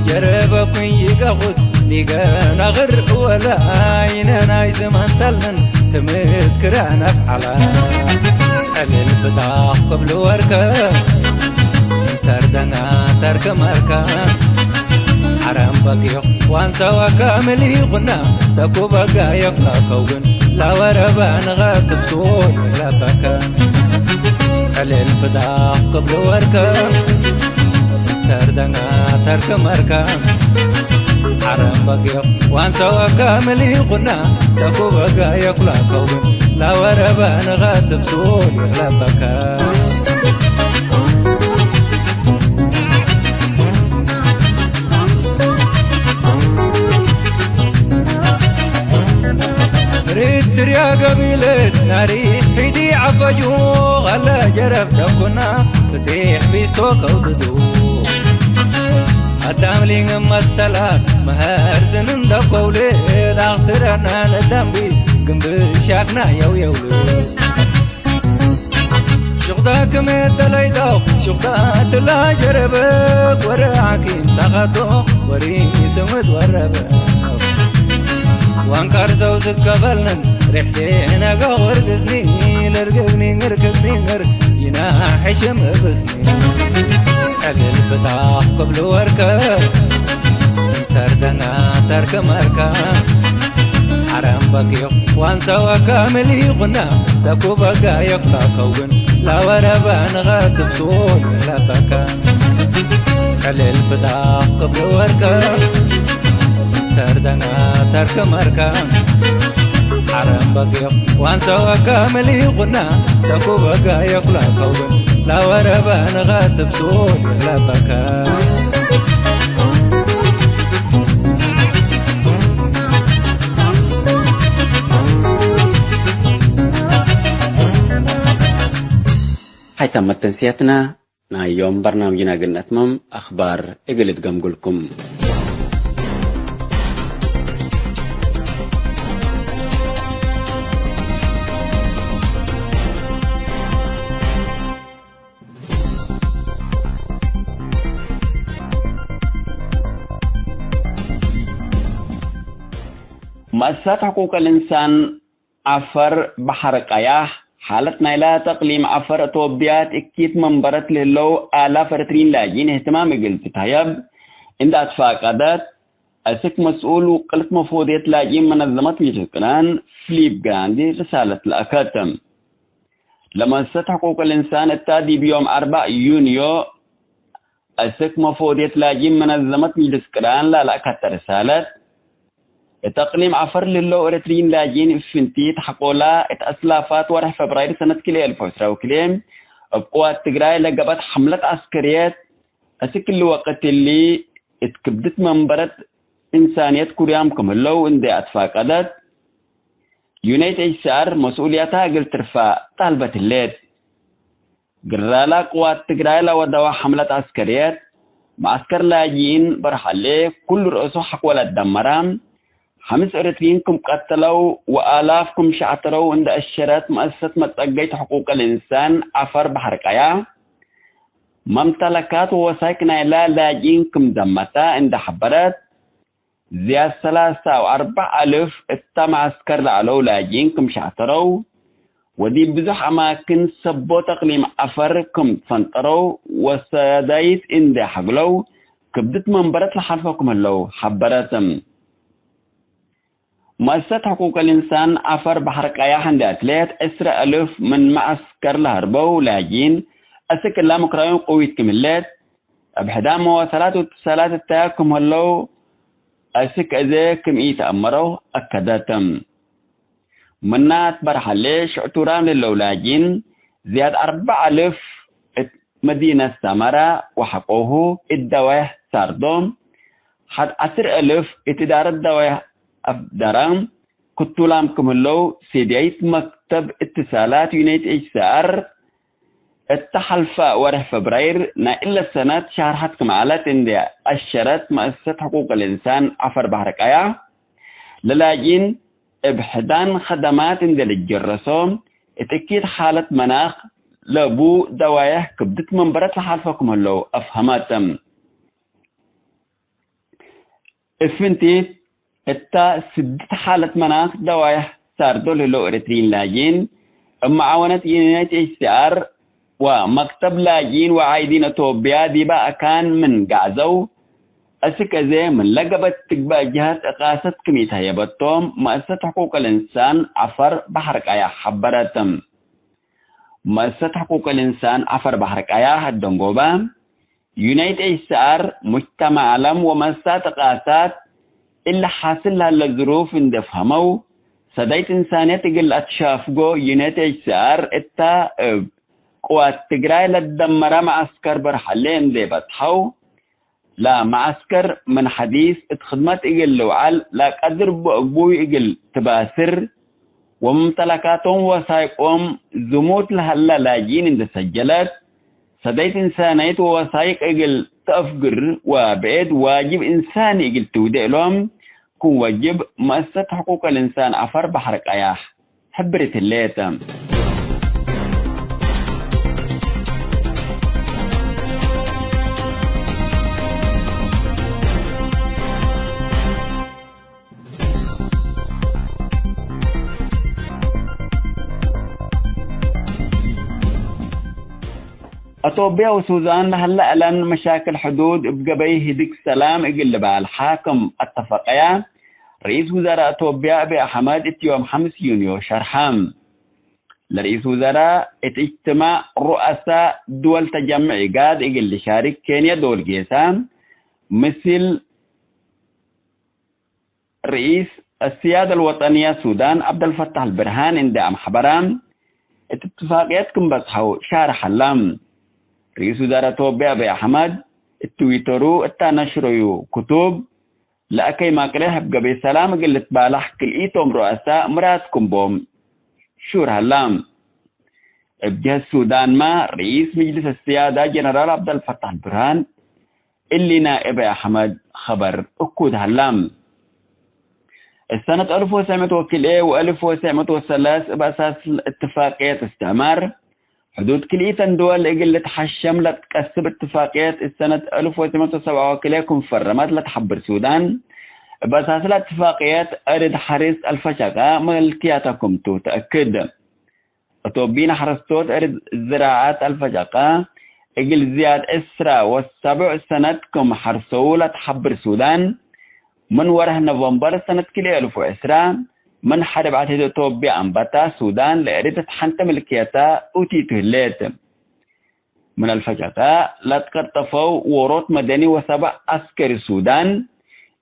S1: جرب كن يقعد لقى نغر ولا عين نايز من تلن تمت كرانك على الفتاح قبل وركا تردنا ترك مركا حرام بقيق وانسا وكامل غنا تكو بقا يقلا كوغن لا وربان غاكب سول لا بكا الفتاح قبل وركا تردنا ترك مركا حرام بقيق وانسا وكامل غنا تكو بقا يقلا كوغن لا وربان غاكب سول لا بكا يا قبيلة ناري حيدي عفجو غلا جرب تكونا فتيح بيستوك وددو التاملين مستلات مهار زنن دقولي داغسرنا لدنبي قنب شاكنا يو يولي شغدا كميت ليدو شغدا تلا جربك وراكين تغطو وري سمد وربك وانكار زوزك قبلن ريحتينا قور قزني لرققني نركقني نر ينا حشم بسني أقل فتاح قبل وركا تردنا ترك مركا حرام بقيق وانسا وكامل يغنى تكو بقا يقلا كوغن لا وربان غاكب سول لا بكا أقل فتاح قبل وركا تردنا ترك مركا حرام بقيق وانسا وكامل يغنى تكو بقا يقلا كوغن لا وربان غاتب سول لا بكا
S2: هاي تمت تنسيتنا يوم برنامجنا قلنا أتمم أخبار إقلت قمقلكم مؤسسات حقوق الإنسان عفر بحر قياح حالتنا لا تقليم عفر توبيات اكتيت منبرت للو آلاف رترين لاجين اهتمام قلت تهيب عند أتفاقدات أسك مسؤول وقلت مفوضية لاجين منظمات مجلقنان فليب جراندي رسالة الأكاتم لمؤسسات حقوق الإنسان التادي بيوم 4 يونيو أسك مفوضية لاجين منظمات مجلقنان لا لأكات رسالة تقليم عفر للو ارترين لاجين فنتي تحقولا اتأسلافات ورح فبراير سنة كلي 2010 وكليم بقوات تقراي لقبت حملة عسكريات اسك الوقت اللي اتكبدت منبرت انسانيات كوريام كملو اندي اتفاقدت يونيت ايسار مسؤولياتها قل ترفع طالبة الليل قرالا قوات تقراي لودوا حملة عسكريات معسكر لاجين برحلي كل رؤسو حقولا الدمرام 5 ارترينكم قتلوا وآلافكم شعتروا عند الشرات مؤسسة متقيت حقوق الإنسان عفر بحر قيا ممتلكات ووسائقنا لا لاجينكم دمتا عند حبرات زياد 3 و4 ألف اتم عسكر لعلو لاجينكم شعتروا ودي بزح أماكن سبو تقليم عفركم تفنطروا وسادايت عند حقلو كبدت منبرت لحرفكم اللو حبراتم مؤسسة حقوق الإنسان عفر بحر قياح عند أتلات 10,000 من معسكر لهربو لاجين أسك الله مكرايون قويت كملات بحدام وثلاث واتصالات التاكم هلو أسك أذاكم تأمروا أكداتم منات برحلي شعتوران للولاجين زياد 4,000 مدينة سامرة وحقوه الدواه ساردوم حد 10,000 اتدار الدواه أبدرام كتولام كملو سيديت مكتب اتصالات يونيت إجسار التحلفة ورح فبراير نا إلا السنة شهر حد كمالات اندي الشرط مؤسسة حقوق الإنسان عفر بحر قيا للاجين ابحدان خدمات اندل الجرسوم اتأكيد حالة مناخ لابو دوايه كبدت منبرت لحالفكم هلو أفهماتم افنتي اتا سدت حالة مناخ دوايه ساردو للو ارترين لاجين معاونة يونايتد اتش ومكتب لاجين وعايدين اتوبيا دي بقى كان من قعزو أسكازي من لقبت تقبى جهات اقاست كميتها يبطوم مؤسسة حقوق الإنسان عفر بحرك آيا حبرتم مؤسسة حقوق الإنسان عفر بحرك آيا الدنقوبة يونايتد اتش مجتمع عالم ومؤسسات اقاسات اللي حاصل لها الظروف اندفهموا سدايت إنسانية تقل أتشافقو يونايتد اتش اتا قوات تقراي للدمرة معسكر برحلين دي بتحو لا معسكر من حديث اتخدمات اقل لوعال لا قدر بوي اقل تباسر وممتلكاتهم وسايقهم زموت لهلا لاجين اند سجلت سدايت إنسانية ووسايق اقل تأفقر وبعد واجب إنساني اقل تودئ لهم كون واجب مؤسسة حقوق الإنسان عفر بحرك اياح حبرت الليتم أتوبيا وسوزان هلا لان مشاكل حدود بقبيه هديك سلام اقل بالحاكم اتفقيا رئيس وزراء أتوبيا أبي أحمد يوم 5 يونيو شرحام لرئيس وزراء اجتماع رؤساء دول تجمع قاد اقل شارك كينيا دول جيسام مثل رئيس السيادة الوطنية السودان عبد الفتاح البرهان اندعم حبرام اتفاقياتكم بصحو شارح اللام رئيس وزراء أتوبيا أبي أحمد التويترو التنشريو كتب لأكي ما كليه بقبي سلام قلت بالح كل إيتم رؤساء مراتكم بوم شور هلام ابجه السودان ما رئيس مجلس السيادة جنرال عبد الفتاح البرهان اللي نائب أحمد خبر أكود هلام السنة 1900 و 1903 بأساس اتفاقية استعمار حدود كلية دول اقل تحشم لتكسب اتفاقيات السنة 1907 كليكم فرمت لتحبر السودان بأساس الاتفاقيات أرد حريص الفشقة ملكياتكم تأكد أتوبين حرستوت أرد زراعات الفشقة اقل زياد إسرا والسبع سنتكم حرسو لتحبر السودان من وره نوفمبر سنة كلية 2010 من حرب عتيد أتوبيا أنبتا السودان لأريد تحنت ملكيتا وتيتهلات من الفجأة لا تقطفوا وروت مدني وسبع عسكري السودان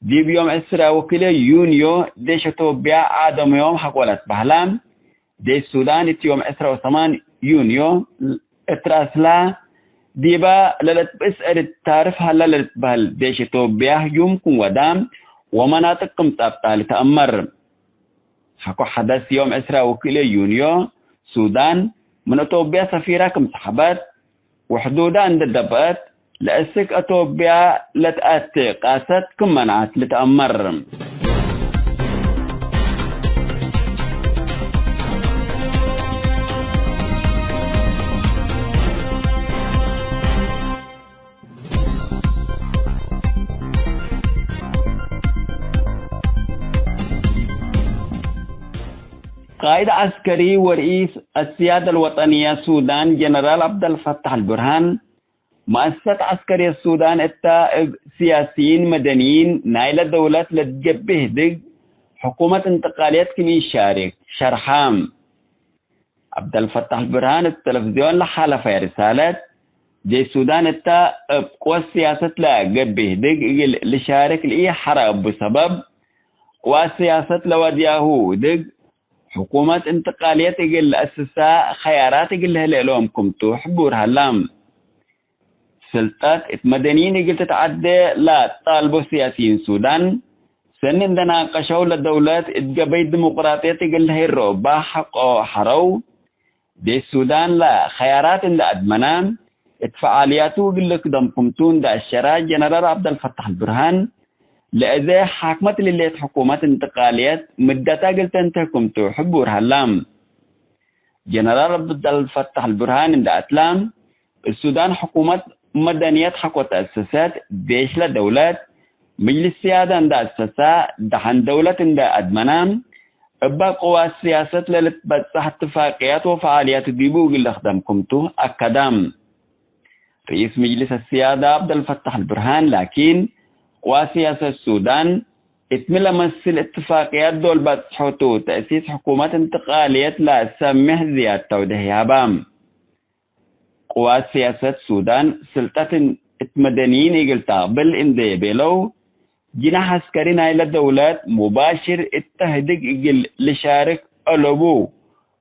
S2: دي بيوم 10 وكلية يونيو ديش أتوبيا عادم يوم حقولت بهلام دي السودان يوم 10 وثمان يونيو اتراسلا ديبا للت بسأل التعرف هلا للت بهل ديش أتوبيا يومكم ودام ومناطقكم تابتا لتأمر حكو حدث يوم 10 وكيلو يونيو سودان من أتوبيا سفيركم سحبت وحدودا عند الدبات لأسك أتوبيا لتأتي قاست كم منعت لتأمر قائد عسكري ورئيس السيادة الوطنية السودان جنرال عبد الفتاح البرهان مؤسسة عسكرية السودان التائب سياسيين مدنيين نايل الدولة لتجبه دق حكومة انتقاليات كمي شارك شرحام عبد الفتاح البرهان التلفزيون لحالة في رسالة جي السودان التائب قوى السياسة لا جبه دق لشارك لإيه حرب بسبب وسياسة لودياهو دق حكومة انتقالية تقل أسساء خيارات تقل هلالهم كمتو حبور هلام سلطات مدنيين يقل تتعدى لا طالبوا سياسيين السودان سنن دنا قشوا للدولات اتقبي ديمقراطية تقل هي الرؤبة حق حرو دي السودان لا خيارات لا أدمنان اتفعالياتو قل لك دم كمتون دا الشراء جنرال عبد الفتاح البرهان لأذا حاكمت اللي حكومات انتقاليات مدتا قلت انتكم تحبوا هلام جنرال عبد الفتاح البرهان عند أتلام السودان حكومات مدنيات حقوة تأسسات بيش لدولات مجلس سيادة عند أسسا دحن دولة عند أدمنام أبا قوى السياسة للتبتح اتفاقيات وفعاليات ديبوغ اللي أخدمكمتو أكدام رئيس مجلس السيادة عبد الفتاح البرهان لكن وسياسة السودان اتملى مثل اتفاقيات دول بتحوتو تأسيس حكومات انتقالية لا سمح زيادة توده بام قوى سياسة السودان سلطة مدنيين يقلتا بل اندي بلو جناح عسكري نايل الدولات مباشر التهديق يقل لشارك ألوبو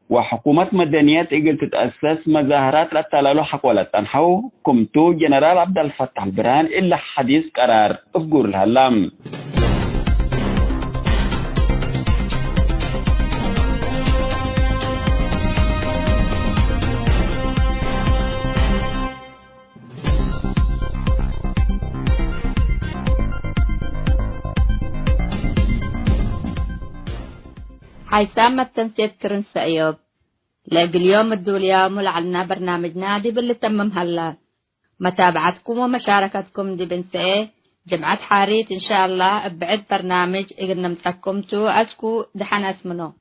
S2: وحكومات مدنيات يقل تتأسس مظاهرات للتلالو حق ولا تنحو كمتو جنرال عبد الفتاح البرهان إلا حديث قرار أفقر الهلام
S3: حيثام التنسيق كرنس أيوب لاقي اليوم الدولية ملعلنا برنامج نادي باللي تمم هلا متابعتكم ومشاركتكم دي بنسئة جمعة حاريت إن شاء الله بعد برنامج إقنا متحكمتو أسكو دحن اسمنو